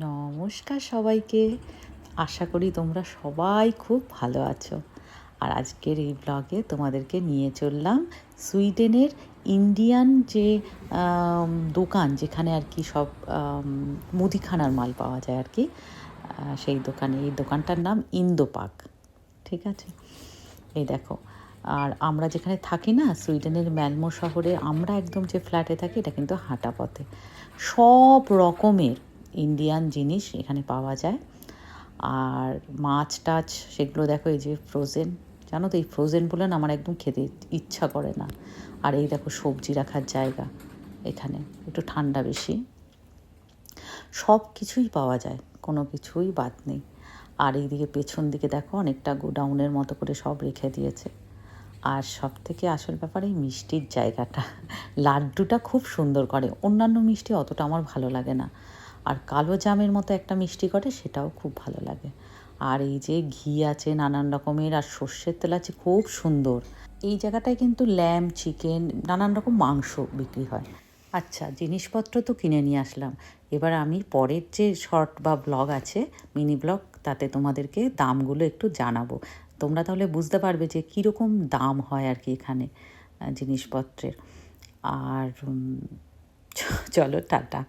নমস্কার সবাইকে। আশা করি তোমরা সবাই খুব ভালো আছো। আর আজকের এই ব্লগে তোমাদেরকে নিয়ে চললাম সুইডেনের ইন্ডিয়ান যে দোকান, যেখানে আর কি সব মুদিখানার মাল পাওয়া যায় আর কি, সেই দোকানে। এই দোকানটার নাম ইন্দোপাক। ঠিক আছে, এই দেখো। আর আমরা যেখানে থাকি না, সুইডেনের ম্যালমো শহরে, আমরা একদম যে ফ্ল্যাটে থাকি, এটা কিন্তু হাঁটা পথে। সব রকমের ইন্ডিয়ান জিনিস এখানে পাওয়া যায়। আর মাছ টাছ সেগুলো দেখো, এই যে ফ্রোজেন। জানো তো, এই ফ্রোজেন বলে না আমার একদম খেতে ইচ্ছা করে না। আর এই দেখো সবজি রাখার জায়গা, এখানে একটু ঠান্ডা বেশি, সব কিছুই পাওয়া যায়, কোনো কিছুই বাদ নেই। আর এইদিকে পেছন দিকে দেখো অনেকটা গোডাউনের মতো করে সব রেখে দিয়েছে। আর সব থেকে আসল ব্যাপার এই মিষ্টির জায়গাটা। লাড্ডুটা খুব সুন্দর করে, অন্যান্য মিষ্টি অতটা আমার ভালো লাগে না। আর কালো জামের মতো একটা মিষ্টি করে, সেটাও খুব ভালো লাগে। আর এই যে ঘি আছে নানান রকমের, আর সর্ষের তেল আছে, খুব সুন্দর। এই জায়গাটায় কিন্তু ল্যাম্ব, চিকেন, নানান রকম মাংস বিক্রি হয়। আচ্ছা, জিনিসপত্র তো কিনে নিয়ে আসলাম। এবার আমি পরের যে শর্ট বা ব্লগ আছে, মিনি ব্লগ, তাতে তোমাদেরকে দামগুলো একটু জানাবো। তোমরা তাহলে বুঝতে পারবে যে কীরকম দাম হয় আর কি এখানে জিনিসপত্রের। আর চলো, টাটা।